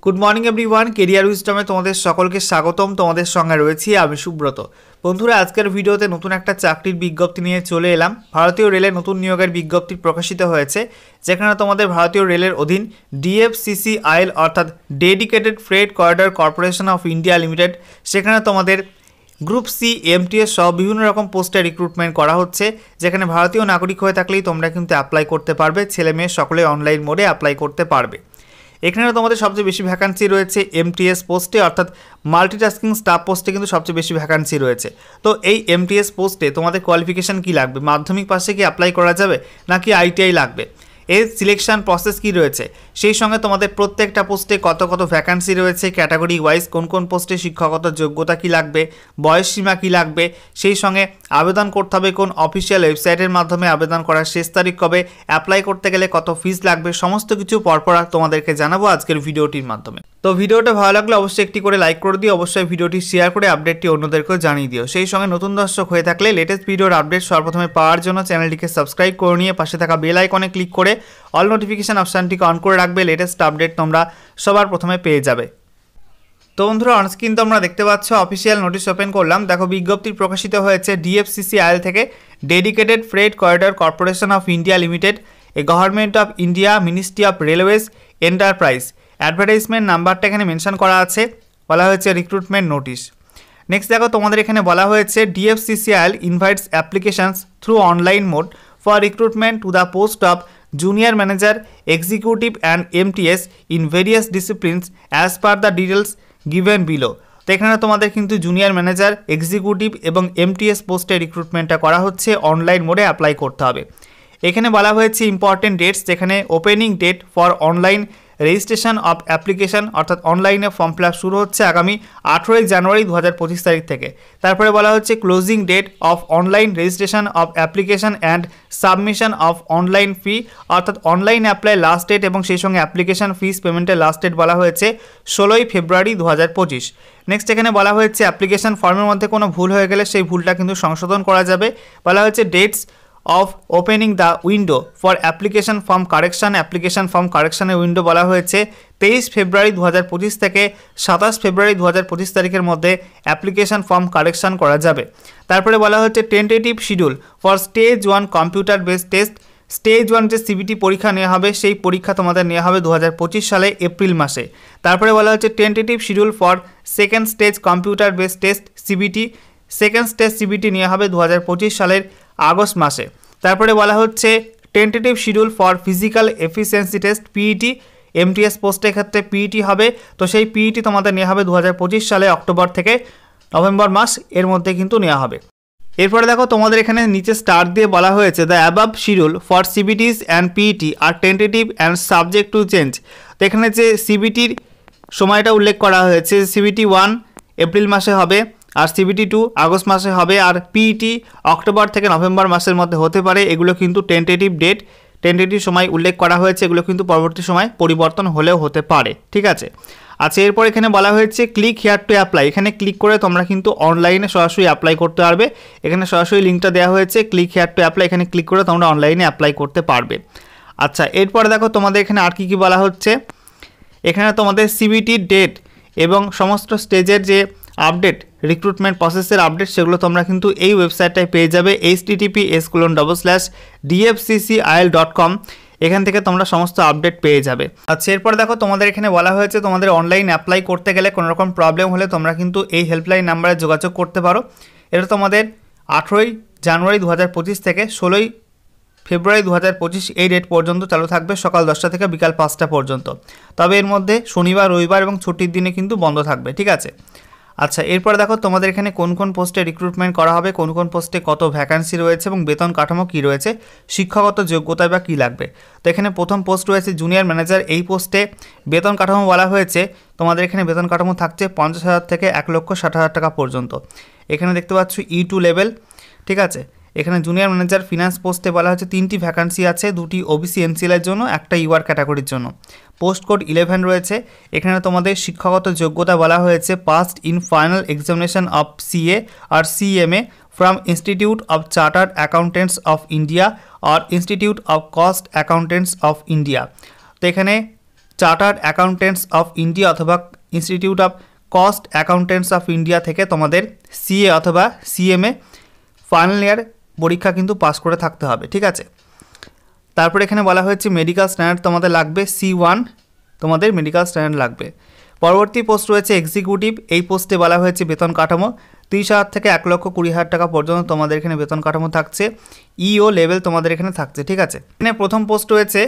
Good morning everyone, career উইজডমে তোমাদের সকলকে স্বাগতম। তোমাদের সঙ্গে রয়েছি আমি সুব্রত। বন্ধুরা, আজকের ভিডিওতে নতুন একটা চাকরির বিজ্ঞপ্তি নিয়ে চলে এলাম। ভারতীয় রেলের নতুন নিয়োগের বিজ্ঞপ্তি প্রকাশিত হয়েছে, যেখানে তোমাদের ভারতীয় রেলের অধীন DFCCIL অর্থাৎ dedicated freight corridor corporation of India limited, সেখানে তোমাদের গ্রুপ সি MTS সহ বিভিন্ন রকম পোস্টে রিক্রুটমেন্ট করা হচ্ছে, যেখানে ভারতীয় নাগরিক হয়ে থাকলেই তোমরা কিন্তু অ্যাপ্লাই করতে পারবে। ছেলে মেয়ে সকলে অনলাইন মোডে অ্যাপ্লাই করতে পারবে। এখানে তোমাদের সবচেয়ে বেশি ভ্যাকান্সি রয়েছে MTS পোস্টে, অর্থাৎ মাল্টিটাস্কিং স্টাফ পোস্টে কিন্তু সবচেয়ে বেশি ভ্যাকান্সি রয়েছে। তো এই MTS পোস্টে তোমাদের কোয়ালিফিকেশান কি লাগবে? মাধ্যমিক পাশে কি অ্যাপ্লাই করা যাবে নাকি ITI লাগবে? এর সিলেকশন প্রসেস কি রয়েছে, সেই সঙ্গে তোমাদের প্রত্যেকটা পোস্টে কত কত ভ্যাকান্সি রয়েছে, ক্যাটাগরি ওয়াইজ কোন কোন পোস্টে শিক্ষাগত যোগ্যতা কি লাগবে, বয়স সীমা কি লাগবে, সেই সঙ্গে আবেদন করতে হবে কোন অফিসিয়াল ওয়েবসাইটের মাধ্যমে, আবেদন করার শেষ তারিখ কবে, অ্যাপ্লাই করতে গেলে কত ফিস লাগবে, সমস্ত কিছু পরপর তোমাদেরকে জানাবো আজকের ভিডিওটির মাধ্যমে। তো ভিডিওটা ভালো লাগলে অবশ্যই একটি করে লাইক করে দিও, অবশ্যই ভিডিওটি শেয়ার করে আপডেটটি অন্যদেরকেও জানিয়ে দিও। সেই সঙ্গে নতুন দর্শক হয়ে থাকলে লেটেস্ট ভিডিওর আপডেট সর্বপ্রথমে পাওয়ার জন্য চ্যানেলটিকে সাবস্ক্রাইব করে নিয়ে পাশে থাকা বেল আইকনে ক্লিক করে অল নোটিফিকেশান অপশানটিকে অন করে রাখবে। লেটেস্ট আপডেট তোমরা সবার প্রথমে পেয়ে যাবে। তো বন্ধুরা, অনস্ক্রিন তোমরা দেখতে পাচ্ছ অফিসিয়াল নোটিশ ওপেন করলাম। দেখো, বিজ্ঞপ্তি প্রকাশিত হয়েছে DFCCIL থেকে, dedicated freight corridor corporation of India limited, a government of India, ministry of railways enterprise. Advertisement নাম্বারটা এখানে মেনশন করা আছে, বলা হয়েছে রিক্রুটমেন্ট নোটিশ। নেক্সট দেখো, তোমাদের এখানে বলা হয়েছে DFCCIL invites applications through online mode for recruitment to the post of junior manager, executive and MTS in various disciplines as per the details given below। তো এখানে তোমাদের কিন্তু জুনিয়র ম্যানেজার, এক্সিকিউটিভ এবং MTS পোস্টে রিক্রুটমেন্টটা করা হচ্ছে, অনলাইন মোডে apply করতে হবে। এখানে বলা হয়েছে ইম্পর্টেন্ট ডেটস, যেখানে opening date for online registration of application, অর্থাৎ অনলাইনে ফর্ম ফিল আপ শুরু হচ্ছে আগামী 18 জানুয়ারি 2025 তারিখ থেকে। তারপরে বলা হচ্ছে closing date of online registration of application and submission of online fee, অর্থাৎ অনলাইন অ্যাপ্লাই লাস্ট ডেট এবং সেই সঙ্গে অ্যাপ্লিকেশন ফিস পেমেন্টের লাস্ট ডেট বলা হয়েছে 16 ফেব্রুয়ারি 2025। নেক্সট এখানে বলা হয়েছে অ্যাপ্লিকেশন ফর্মের মধ্যে কোনো ভুল হয়ে গেলে সেই ভুলটা কিন্তু সংশোধন করা যাবে। বলা হয়েছে dates of opening the window for application form correction, application form কারেকশানের উইন্ডো বলা হয়েছে 23 ফেব্রুয়ারি 2025 থেকে 27 ফেব্রুয়ারি 2025 তারিখের মধ্যে অ্যাপ্লিকেশন ফর্ম কারেকশান করা যাবে। তারপরে বলা হচ্ছে tentative schedule for stage 1 computer based test. Stage 1 যে CBT পরীক্ষা নেওয়া হবে, সেই পরীক্ষা তোমাদের নেওয়া হবে 2025 সালে এপ্রিল মাসে। তারপরে বলা হচ্ছে tentative schedule for second stage computer based test CBT, second stage CBT নেওয়া হবে 2025 সালের আগস্ট মাসে। তারপরে বলা হচ্ছে tentative schedule for physical efficiency test PET, MTS পোস্টের ক্ষেত্রে PET হবে। তো সেই PET তোমাদের নেওয়া হবে 2025 সালে অক্টোবর থেকে নভেম্বর মাস এর মধ্যে কিন্তু নেওয়া হবে। এরপরে দেখো, তোমাদের এখানে নিচে স্টার দিয়ে বলা হয়েছে the above schedule for CBTs and PET are tentative and subject to change. তো এখানে যে CBTর সময়টা উল্লেখ করা হয়েছে, CBT 1 এপ্রিল মাসে হবে, আর CBT 2 আগস্ট মাসে হবে, আর PET অক্টোবর থেকে নভেম্বর মাসের মধ্যে হতে পারে। এগুলো কিন্তু টেন্টেটিভ ডেট, টেন্টেটিভ সময় উল্লেখ করা হয়েছে, এগুলো কিন্তু পরবর্তী সময় পরিবর্তন হলেও হতে পারে। ঠিক আছে। আচ্ছা, এরপর এখানে বলা হয়েছে ক্লিক হিয়ার টু অ্যাপ্লাই। এখানে ক্লিক করে তোমরা কিন্তু অনলাইনে সরাসরি অ্যাপ্লাই করতে পারবে। এখানে সরাসরি লিঙ্কটা দেওয়া হয়েছে, ক্লিক হিয়ার টু অ্যাপ্লাই। এখানে ক্লিক করে তোমরা অনলাইনে অ্যাপ্লাই করতে পারবে। আচ্ছা, এরপরে দেখো তোমাদের এখানে আর কি বলা হচ্ছে। এখানে তোমাদের CBT ডেট এবং সমস্ত স্টেজের যে আপডেট, রিক্রুটমেন্ট প্রসেসের আপডেট, সেগুলো তোমরা কিন্তু এই ওয়েবসাইটটায় পেয়ে যাবে, https://dfccil.com। এখান থেকে তোমরা সমস্ত আপডেট পেয়ে যাবে। আচ্ছা, এরপর দেখো তোমাদের এখানে বলা হয়েছে তোমাদের অনলাইন অ্যাপ্লাই করতে গেলে কোনো রকম প্রবলেম হলে তোমরা কিন্তু এই হেল্পলাইন নাম্বারে যোগাযোগ করতে পারো। এটা তোমাদের 18 জানুয়ারি 2025 থেকে 16 ফেব্রুয়ারি 2025 এই ডেট পর্যন্ত চালু থাকবে, সকাল 10টা থেকে বিকাল 5টা পর্যন্ত। তবে এর মধ্যে শনিবার, রবিবার এবং ছুটির দিনে কিন্তু বন্ধ থাকবে। ঠিক আছে। আচ্ছা, এরপরে দেখো তোমাদের এখানে কোন কোন পোস্টে রিক্রুটমেন্ট করা হবে, কোন কোন পোস্টে কত ভ্যাকান্সি রয়েছে এবং বেতন কাঠামো কী রয়েছে, শিক্ষাগত যোগ্যতা বা কী লাগবে। তো এখানে প্রথম পোস্ট রয়েছে জুনিয়র ম্যানেজার। এই পোস্টে বেতন কাঠামো বলা হয়েছে তোমাদের এখানে বেতন কাঠামো থাকছে 50,000 থেকে 1,60,000 টাকা পর্যন্ত। এখানে দেখতে পাচ্ছ E2 লেভেল। ঠিক আছে। এখানে জুনিয়র ম্যানেজার ফিনান্স পোস্টে বলা হচ্ছে 3টি ভ্যাকান্সি আছে, 2টি OBC NCL এর জন্য, একটা UR ক্যাটাগরির জন্য। পোস্ট কোড 11 রয়েছে। এখানে তোমাদের শিক্ষাগত যোগ্যতা বলা হয়েছে passed in final examination of CA আর CMA from Institute of Chartered Accountants of India আর Institute of Cost Accountants of India. তো এখানে চার্টার্ড অ্যাকাউন্টেন্টস অফ ইন্ডিয়া অথবা Institute of Cost Accountants of India থেকে তোমাদের সিএ অথবা CMA final year পরীক্ষা কিন্তু পাস করে থাকতে হবে, ঠিক আছে। তারপর এখানে বলা হয়েছে মেডিকেল স্ট্যান্ডার্ড তোমাদের লাগবে C1, তোমাদের মেডিকেল স্ট্যান্ডার্ড লাগবে। পরবর্তী পোস্ট রয়েছে এক্সিকিউটিভ। এই পোস্টে বলা হয়েছে বেতন কাঠামো 30,000 থেকে 1,20,000 টাকা পর্যন্ত তোমাদের এখানে বেতন কাঠামো থাকছে। ইও লেভেল তোমাদের এখানে থাকছে, ঠিক আছে। এখানে প্রথম পোস্ট রয়েছে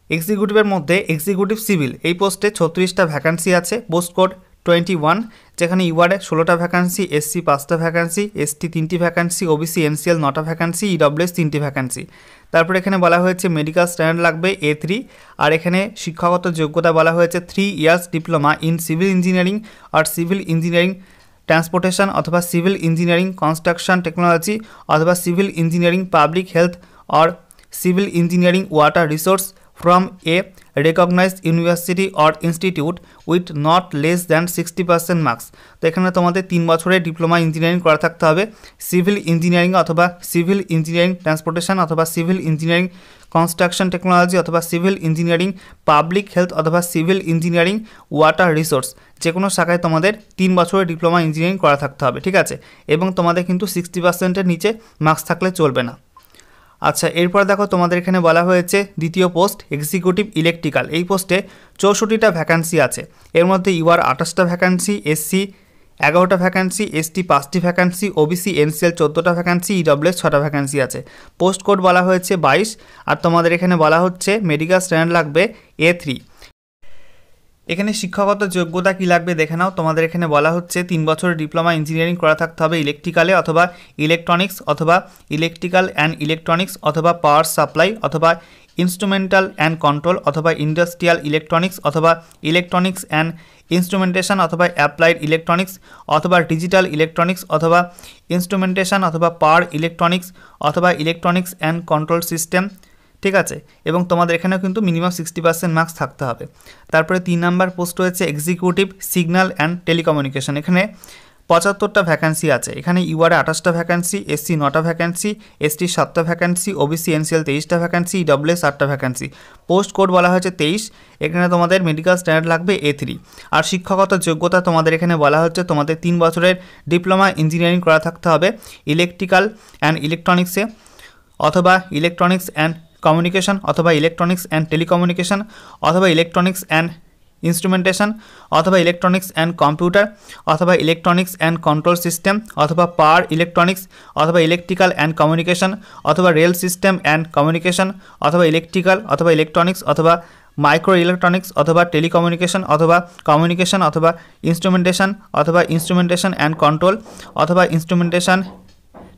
এক্সিকিউটিভের মধ্যে এক্সিকিউটিভ সিভিল। এই পোস্টে 36টা ভ্যাকান্সি আছে। পোস্ট কোড 21, যেখানে ইউআরএ 16টা ভ্যাকান্সি, এসসি 5টা ভ্যাকান্সি, এসটি 3টি ভ্যাকান্সি, ওবিসি এনসিএল 9টা ভ্যাকান্সি, ইডব্লিউএস 3টি ভ্যাকান্সি। তারপর এখানে বলা হয়েছে মেডিকেল স্ট্যান্ডার্ড লাগবে A3, আর এখানে শিক্ষাগত যোগ্যতা বলা হয়েছে 3 years diploma in civil engineering আর সিভিল ইঞ্জিনিয়ারিং ট্রান্সপোর্টেশন অথবা সিভিল ইঞ্জিনিয়ারিং কনস্ট্রাকশন টেকনোলজি অথবা সিভিল ইঞ্জিনিয়ারিং পাবলিক হেলথ আর civil engineering water resource from a recognized university or institute with not less than 60% marks। তো এখানে তোমাদের 3 বছরের diploma engineering করা থাকতে হবে। সিভিল ইঞ্জিনিয়ারিং অথবা সিভিল ইঞ্জিনিয়ারিং ট্রান্সপোর্টেশন অথবা সিভিল ইঞ্জিনিয়ারিং কনস্ট্রাকশন টেকনোলজি অথবা সিভিল ইঞ্জিনিয়ারিং পাবলিক হেলথ অথবা সিভিল ইঞ্জিনিয়ারিং ওয়াটার রিসোর্স, যে কোনো শাখায় তোমাদের 3 বছরের ডিপ্লোমা ইঞ্জিনিয়ারিং করা থাকতে হবে, ঠিক আছে। এবং তোমাদের কিন্তু 60%-এর নিচে মার্কস থাকলে চলবে না। আচ্ছা, এরপর দেখো তোমাদের এখানে বলা হয়েছে দ্বিতীয় পোস্ট এক্সিকিউটিভ ইলেকট্রিক্যাল। এই পোস্টে 64টা ভ্যাকান্সি আছে। এর মধ্যে ইউআর 28টা ভ্যাকান্সি, এসসি 11টা ভ্যাকান্সি, এসটি 5টি ভ্যাকান্সি, ওবিসি এনসিএল 14টা ভ্যাকান্সি, ইডব্লিউএস 6টা ভ্যাকান্সি আছে। পোস্ট কোড বলা হয়েছে 22, আর তোমাদের এখানে বলা হচ্ছে মেডিকেল স্ট্যান্ডার্ড লাগবে A3। এখানে শিক্ষাগত যোগ্যতা কী লাগবে দেখে নাও। তোমাদের এখানে বলা হচ্ছে 3 বছরের ডিপ্লোমা ইঞ্জিনিয়ারিং করা থাকতে হবে ইলেকট্রিক্যালে অথবা ইলেকট্রনিক্স অথবা ইলেকট্রিক্যাল অ্যান্ড ইলেকট্রনিক্স অথবা পাওয়ার সাপ্লাই অথবা ইনস্ট্রুমেন্টাল অ্যান্ড কন্ট্রোল অথবা ইন্ডাস্ট্রিয়াল ইলেকট্রনিক্স অথবা ইলেকট্রনিক্স অ্যান্ড ইনস্ট্রুমেন্টেশন অথবা অ্যাপ্লাইড ইলেকট্রনিক্স অথবা ডিজিটাল ইলেকট্রনিক্স অথবা ইনস্ট্রুমেন্টেশন অথবা পাওয়ার ইলেকট্রনিক্স অথবা ইলেকট্রনিক্স অ্যান্ড কন্ট্রোল সিস্টেম, ঠিক আছে। এবং তোমাদের এখানেও কিন্তু মিনিমাম 60% মার্কস থাকতে হবে। তারপরে 3 নাম্বার পোস্ট রয়েছে এক্সিকিউটিভ সিগন্যাল অ্যান্ড টেলিকমিউনিকেশন। এখানে 75টা ভ্যাকান্সি আছে। এখানে ইউআরএ 28টা ভ্যাকান্সি, এসসি 9টা ভ্যাকান্সি, এসটি 7টা ভ্যাকান্সি, ওবিসি এনসিএল 23টা ভ্যাকান্সি, ইডব্লিউএস 8টা ভ্যাকান্সি। পোস্ট কোড বলা হয়েছে 23। এখানে তোমাদের মেডিকেল স্ট্যান্ডার্ড লাগবে A3। আর শিক্ষাগত যোগ্যতা তোমাদের এখানে বলা হচ্ছে তোমাদের 3 বছরের ডিপ্লোমা ইঞ্জিনিয়ারিং করা থাকতে হবে ইলেকট্রিক্যাল অ্যান্ড ইলেকট্রনিক্সে অথবা ইলেকট্রনিক্স অ্যান্ড কমিউনিকেশন অথবা ইলেকট্রনিক্স অ্যান্ড টেলিকমিউনিকেশন অথবা ইলেকট্রনিক্স অ্যান্ড ইনস্ট্রুমেন্টেশন অথবা ইলেকট্রনিক্স অ্যান্ড কম্পিউটার অথবা ইলেকট্রনিক্স অ্যান্ড কন্ট্রোল সিস্টেম অথবা পাওয়ার ইলেকট্রনিক্স অথবা ইলেকট্রিক্যাল অ্যান্ড কমিউনিকেশন অথবা রেল সিস্টেম অ্যান্ড কমিউনিকেশন অথবা ইলেকট্রিক্যাল অথবা ইলেকট্রনিক্স অথবা মাইক্রো ইলেকট্রনিক্স অথবা টেলিকমিউনিকেশন অথবা কমিউনিকেশন অথবা ইনস্ট্রুমেন্টেশন অ্যান্ড কন্ট্রোল অথবা ইনস্ট্রুমেন্টেশন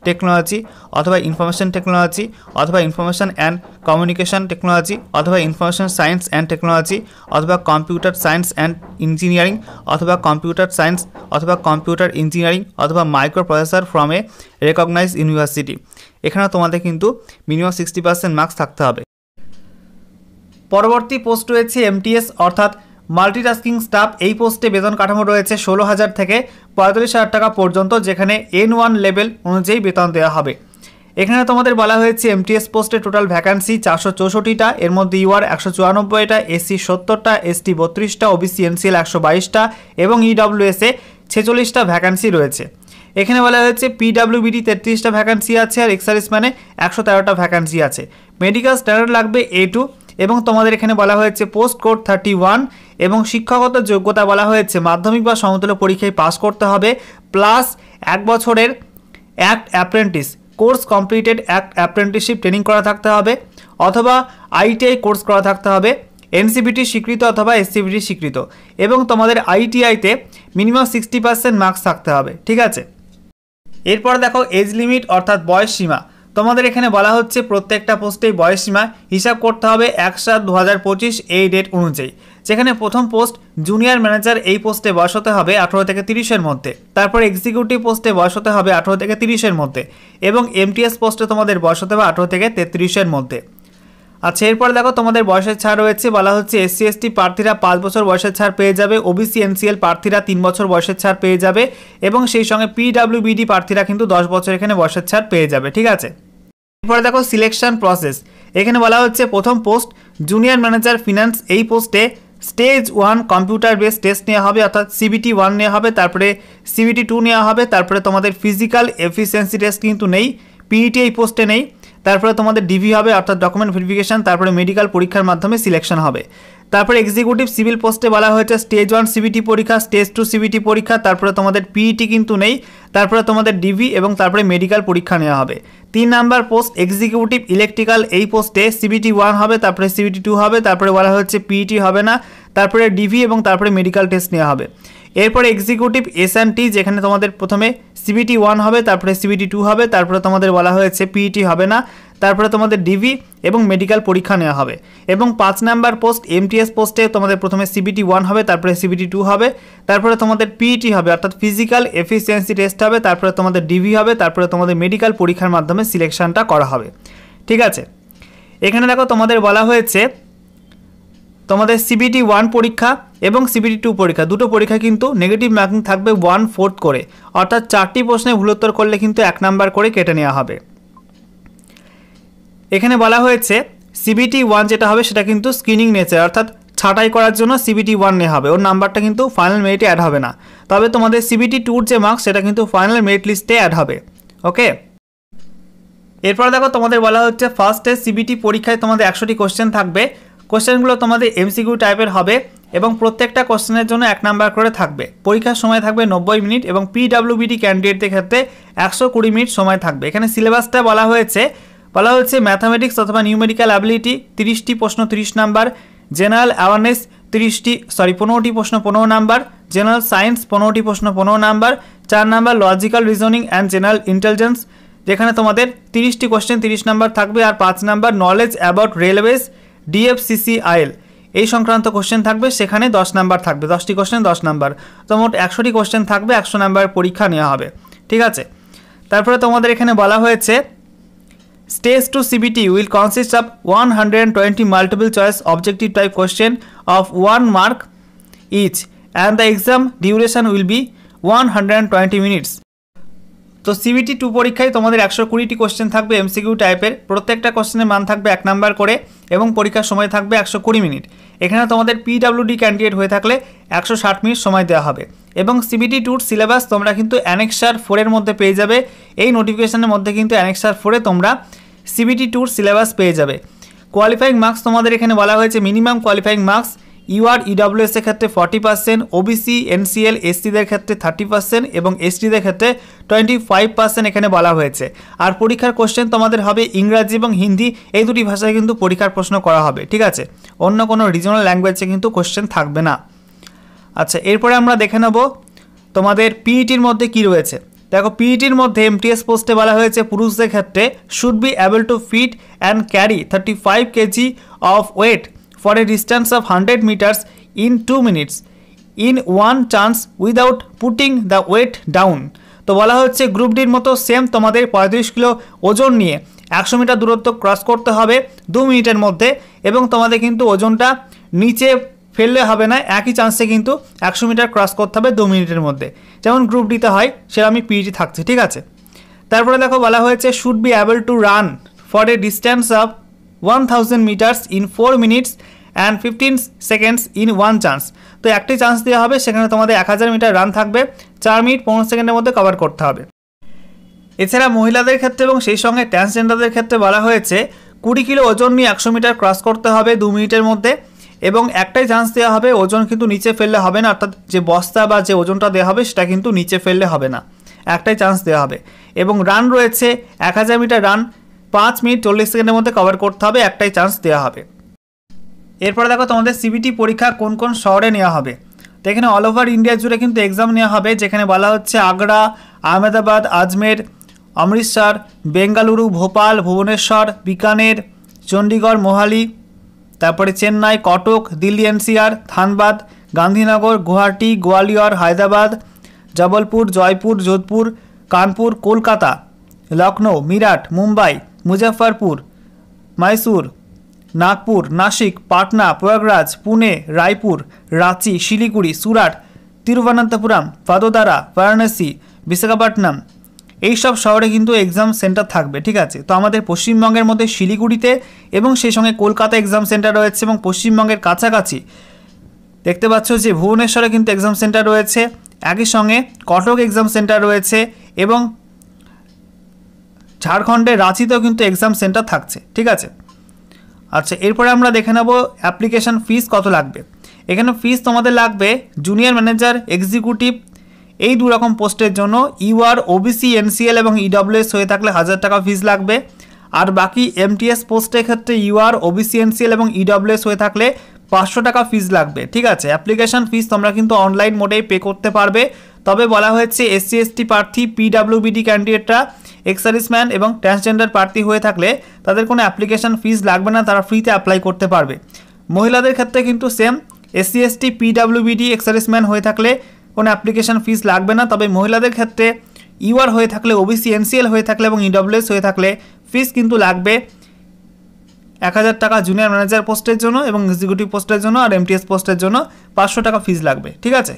টেকনোলজি অথবা ইনফরমেশন টেকনোলজি অথবা ইনফরমেশন অ্যান্ড কমিউনিকেশন টেকনোলজি অথবা ইনফরমেশন সায়েন্স অ্যান্ড টেকনোলজি অথবা কম্পিউটার সায়েন্স অ্যান্ড ইঞ্জিনিয়ারিং অথবা কম্পিউটার সায়েন্স অথবা কম্পিউটার ইঞ্জিনিয়ারিং অথবা micro processor from a recognized university. এখানে তোমাদের কিন্তু মিনিমাম 60% মার্কস থাকতে হবে। পরবর্তী পোস্ট রয়েছে এমটিএস অর্থাৎ মাল্টিটাস্কিং স্টাফ। এই পোস্টে বেতন কাঠামো রয়েছে 16,000 থেকে 45,000 টাকা পর্যন্ত, যেখানে N1 লেভেল অনুযায়ী বেতন দেওয়া হবে। এখানে তোমাদের বলা হয়েছে এমটিএস পোস্টে টোটাল ভ্যাকান্সি 464টা। এর মধ্যে ইউআর 194টা, এসসি 70টা, এসটি 32টা, ওবিসি এনসিএল 122টা এবং ইডব্লিউএসে 46টা ভ্যাকান্সি রয়েছে। এখানে বলা হয়েছে পিডব্লিউবিডি 33টা ভ্যাকান্সি আছে আর এক্সারিসম্যানে 113টা ভ্যাকান্সি আছে। মেডিকেল স্ট্যান্ডার্ড লাগবে A2 এবং তোমাদের এখানে বলা হয়েছে পোস্ট কোড 31 এবং শিক্ষাগত যোগ্যতা বলা হয়েছে মাধ্যমিক বা সমতুল্য পরীক্ষায় পাস করতে হবে প্লাস 1 বছরের apprentice course completed apprenticeship training করা থাকতে হবে অথবা আইটিআই কোর্স করা থাকতে হবে এনসিবিটি স্বীকৃত অথবা এসসিবিটি স্বীকৃত এবং তোমাদের আইটিআইতে মিনিমাম 60% মার্কস থাকতে হবে, ঠিক আছে। এরপর দেখো এজ লিমিট অর্থাৎ বয়স সীমা। তোমাদের এখানে বলা হচ্ছে প্রত্যেকটা পোস্টেই বয়স সীমা হিসাব করতে হবে 1/7/2025 এই ডেট অনুযায়ী। যেখানে প্রথম পোস্ট জুনিয়র ম্যানেজার, এই পোস্টে বয়স হতে হবে 18 থেকে 30-এর মধ্যে। তারপর এক্সিকিউটিভ পোস্টে বয়স হতে হবে 18 থেকে 30-এর মধ্যে এবং এমটিএস পোস্টে তোমাদের বয়স হতে হবে 18 থেকে 33-এর মধ্যে। আচ্ছা, এরপর দেখো তোমাদের বয়সের ছাড় রয়েছে। বলা হচ্ছে এসসি এসটি প্রার্থীরা 5 বছর বয়সের ছাড় পেয়ে যাবে, ওবিসি এনসিএল প্রার্থীরা 3 বছর বয়সের ছাড় পেয়ে যাবে এবং সেই সঙ্গে পিডব্লিউবিডি প্রার্থীরা কিন্তু 10 বছর এখানে বয়সের ছাড় পেয়ে যাবে, ঠিক আছে। এরপরে দেখো সিলেকশন প্রসেস। এখানে বলা হচ্ছে প্রথম পোস্ট জুনিয়র ম্যানেজার ফিনান্স, এই পোস্টে স্টেজ 1 কম্পিউটার বেস টেস্ট নেওয়া হবে, অর্থাৎ CBT 1 নেওয়া হবে, তারপরে CBT 2 নেওয়া হবে, তারপরে তোমাদের ফিজিক্যাল এফিসিয়েন্সি টেস্ট কিন্তু নেই, PET এই পোস্টে নেই, তারপরে তোমাদের ডিভি হবে অর্থাৎ ডকুমেন্ট ভেরিফিকেশন, তারপরে মেডিকেল পরীক্ষার মাধ্যমে সিলেকশন হবে। তারপরে এক্সিকিউটিভ সিভিল পোস্টে বলা হয়েছে স্টেজ 1 CBT পরীক্ষা, স্টেজ 2 CBT পরীক্ষা, তারপরে তোমাদের PET কিন্তু নেই, তারপরে তোমাদের ডিভি এবং তারপরে মেডিকেল পরীক্ষা নেওয়া হবে। 3 নাম্বার পোস্ট এক্সিকিউটিভ ইলেকট্রিক্যাল, এই পোস্টে CBT 1 হবে, তারপরে CBT 2 হবে, তারপরে বলা হচ্ছে PET হবে না, তারপরে ডিভি এবং তারপরে মেডিকেল টেস্ট নেওয়া হবে। এরপরে এক্সিকিউটিভ S&T, যেখানে তোমাদের প্রথমে CBT 1 হবে, তারপরে CBT 2 হবে, তারপরে তোমাদের বলা হয়েছে PET হবে না, তারপরে তোমাদের ডিভি এবং মেডিকেল পরীক্ষা নেওয়া হবে। এবং 5 নাম্বার পোস্ট MTS পোস্টে তোমাদের প্রথমে CBT 1 হবে, তারপরে CBT 2 হবে, তারপরে তোমাদের PET হবে অর্থাৎ ফিজিক্যাল এফিসিয়েন্সি টেস্ট হবে, তারপরে তোমাদের ডিভি হবে, তারপরে তোমাদের মেডিকেল পরীক্ষার মাধ্যমে সিলেকশনটা করা হবে। ঠিক আছে, এখানে দেখো তোমাদের বলা হয়েছে তোমাদের CBT 1 পরীক্ষা এবং CBT 2 পরীক্ষা, দুটো পরীক্ষা কিন্তু নেগেটিভ মার্কিং থাকবে 1/4 করে, অর্থাৎ 4টি প্রশ্নে ভুল উত্তর করলে কিন্তু 1 নাম্বার করে কেটে নেওয়া হবে। এখানে বলা হয়েছে CBT 1 যেটা হবে সেটা কিন্তু স্ক্রিনিং নেচার, অর্থাৎ ছাঁটাই করার জন্য CBT 1 নেওয়া হবে, ওর নাম্বারটা কিন্তু ফাইনাল মেরিটে অ্যাড হবে না, তবে তোমাদের CBT 2 যে মার্কস সেটা কিন্তু ফাইনাল মেরিট লিস্টে অ্যাড হবে। ওকে, এরপর দেখো তোমাদের বলা হচ্ছে ফার্স্টে CBT পরীক্ষায় তোমাদের 100টি কোশ্চেন থাকবে, কোশ্চেনগুলো তোমাদের MCQ টাইপের হবে এবং প্রত্যেকটা কোশ্চেনের জন্য 1 নাম্বার করে থাকবে। পরীক্ষার সময় থাকবে 90 মিনিট এবং PWBD ক্যান্ডিডেটদের ক্ষেত্রে 120 মিনিট সময় থাকবে। এখানে সিলেবাসটা বলা হয়েছে ম্যাথামেটিক্স অথবা নিউমেরিক্যাল অ্যাবিলিটি 30টি প্রশ্ন 30 নাম্বার, জেনারেল অ্যাওয়ারনেস 15টি প্রশ্ন 15 নাম্বার, জেনারেল সায়েন্স 15টি প্রশ্ন 15 number, 4 number logical reasoning and general intelligence, যেখানে তোমাদের 30টি কোশ্চেন 30 নাম্বার থাকবে, আর 5 number knowledge about railways DFCCIL এই সংক্রান্ত কোশ্চেন থাকবে, সেখানে 10 নাম্বার থাকবে, 10টি কোশ্চেন 10 নাম্বার, তো মোট 100টি কোশ্চেন থাকবে, 100 নাম্বার পরীক্ষা নেওয়া হবে। ঠিক আছে, তারপরে তোমাদের এখানে বলা হয়েছে stage 2 CBT will consist of 120 multiple choice objective type question of 1 mark each and the exam duration will be 120 minutes। তো CBT 2 পরীক্ষায় তোমাদের 120টি কোশ্চেন থাকবে MCQ টাইপের, প্রত্যেকটা কোশ্চেনের মান থাকবে 1 নাম্বার করে এবং পরীক্ষার সময় থাকবে 120 মিনিট। এখানে তোমাদের PWD ক্যান্ডিডেট হয়ে থাকলে 160 মিনিট সময় দেওয়া হবে। এবং CBT 2 সিলেবাস তোমরা কিন্তু অ্যানেক্সার 4 এর মধ্যে পেয়ে যাবে, এই নোটিফিকেশনের মধ্যে কিন্তু অ্যানেক্সার 4 এ তোমরা CBT 2 সিলেবাস পেয়ে যাবে। কোয়ালিফাইং মার্কস তোমাদের এখানে বলা হয়েছে minimum qualifying marks UR EWS এর ক্ষেত্রে 40%, OBC NCL STদের ক্ষেত্রে 30% এবং STদের ক্ষেত্রে 25% এখানে বলা হয়েছে। আর পরীক্ষার কোশ্চেন তোমাদের হবে ইংরাজি এবং হিন্দি, এই দুটি ভাষায় কিন্তু পরীক্ষার প্রশ্ন করা হবে। ঠিক আছে, অন্য কোনো রিজনাল ল্যাঙ্গুয়েজে কিন্তু কোশ্চেন থাকবে না। আচ্ছা, এরপরে আমরা দেখে নেব তোমাদের PETর মধ্যে কি রয়েছে। দেখো PETর মধ্যে MTS পোস্টে বলা হয়েছে পুরুষদের ক্ষেত্রে should be able to fit and carry 35 kg of weight for a distance of 100 meters in 2 minutes in one chance without putting the weight down। তো বলা হচ্ছে গ্রুপ ডির মতো সেম তোমাদের 35 কিলো ওজন নিয়ে 100 মিটার দূরত্ব ক্রস করতে হবে 2 মিনিটের মধ্যে, এবং তোমাদের কিন্তু ওজনটা নিচে ফেললে হবে না, একই চান্সে কিন্তু 100 মিটার ক্রস করতে হবে 2 মিনিটের মধ্যে, যেমন গ্রুপ ডিতে হয় সেরকমই PET থাকছে। ঠিক আছে, তারপরে দেখো বলা হয়েছে should be able to run for a distance of 1000 meters in 4 minutes and 15 seconds in one chance। তো একটি চান্স দেওয়া হবে, সেখানে তোমাদের 1000 মিটার রান থাকবে, 4 মিনিট 15 সেকেন্ডের মধ্যে কভার করতে হবে। এছাড়া মহিলাদের ক্ষেত্রে এবং সেই সঙ্গে ট্রান্সজেন্ডারদের ক্ষেত্রে বলা হয়েছে 20 কিলো ওজন নিয়ে 100 মিটার ক্রস করতে হবে 2 মিনিটের মধ্যে, এবং একটাই চান্স দেওয়া হবে, ওজন কিন্তু নিচে ফেললে হবে না, অর্থাৎ যে বস্তা বা যে ওজনটা দেওয়া হবে সেটা কিন্তু নিচে ফেললে হবে না, একটাই চান্স দেওয়া হবে। এবং রান রয়েছে 1000 মিটার রান 5 মিনিট 40 সেকেন্ডের মধ্যে কভার করতে হবে, একটাই চান্স দেওয়া হবে। এরপরে দেখো তোমাদের CBT পরীক্ষা কোন কোন শহরে নেওয়া হবে। তো এখানে অল ওভার ইন্ডিয়া জুড়ে কিন্তু এক্সাম নেওয়া হবে, যেখানে বলা হচ্ছে আগ্রা, আহমেদাবাদ, আজমের, অমৃতসর, বেঙ্গালুরু, ভোপাল, ভুবনেশ্বর, বিকানের, চণ্ডীগড়, মোহালি, তারপরে চেন্নাই, কটক, দিল্লি NCR, ধানবাদ, গান্ধীনগর, গুয়াহাটি, গোয়ালিয়র, হায়দ্রাবাদ, জবলপুর, জয়পুর, যোধপুর, কানপুর, কলকাতা, লখনৌ, মিরাট, মুম্বাই, মুজফ্ফরপুর, মাইসুর, নাগপুর, নাসিক, পাটনা, প্রয়াগরাজ, পুনে, রায়পুর, রাঁচি, শিলিগুড়ি, সুরাট, তিরুবনন্তপুরম, ভাদোদারা, বারাণসী, বিশাখাপট্টনম, এইসব শহরে কিন্তু এক্সাম সেন্টার থাকবে। ঠিক আছে, তো আমাদের পশ্চিমবঙ্গের মধ্যে শিলিগুড়িতে এবং সেই সঙ্গে কলকাতা এক্সাম সেন্টার রয়েছে, এবং পশ্চিমবঙ্গের কাছাকাছি দেখতে পাচ্ছ যে ভুবনেশ্বরে কিন্তু এক্সাম সেন্টার রয়েছে, একই সঙ্গে কটক এক্সাম সেন্টার রয়েছে এবং ঝাড়খণ্ডের রাঁচিতেও কিন্তু এক্সাম সেন্টার থাকছে। ঠিক আছে, আচ্ছা এরপরে আমরা দেখে নেব অ্যাপ্লিকেশান ফিস কত লাগবে। এখানে ফিস তোমাদের লাগবে জুনিয়র ম্যানেজার, এক্সিকিউটিভ, এই দু রকম পোস্টের জন্য ইউআর, ওবিসি, এনসিএল এবং ইডব্লিউএস হয়ে থাকলে 1000 টাকা ফিস লাগবে। আর বাকি এমটিএস পোস্টের ক্ষেত্রে ইউআর, ওবিসি, এনসিএল এবং ইডব্লিউএস হয়ে থাকলে 500 টাকা ফিস লাগবে। ঠিক আছে, অ্যাপ্লিকেশান ফিস তোমরা কিন্তু অনলাইন মোডেই পে করতে পারবে। তবে বলা হয়েছে এসসি এসটি প্রার্থী, পিডাব্লিউবিডি ক্যান্ডিডেটরা, এক্স সার্ভিসম্যান এবং ট্রান্সজেন্ডার প্রার্থী হয়ে থাকলে তাদের কোনো অ্যাপ্লিকেশান ফিস লাগবে না, তারা ফ্রিতে অ্যাপ্লাই করতে পারবে। মহিলাদের ক্ষেত্রে কিন্তু same, SC ST, পিডাব্লিউবিডি, ex serviceman হয়ে থাকলে কোনো অ্যাপ্লিকেশান ফিস লাগবে না। তবে মহিলাদের ক্ষেত্রে ইউআর হয়ে থাকলে, ওবিসি, এনসিএল হয়ে থাকলে এবং ইডব্লিউএস হয়ে থাকলে ফিস কিন্তু লাগবে 1000 টাকা জুনিয়র ম্যানেজার পোস্টের জন্য এবং এক্সিকিউটিভ পোস্টের জন্য, আর এমটিএস পোস্টের জন্য 500 টাকা ফিস লাগবে। ঠিক আছে।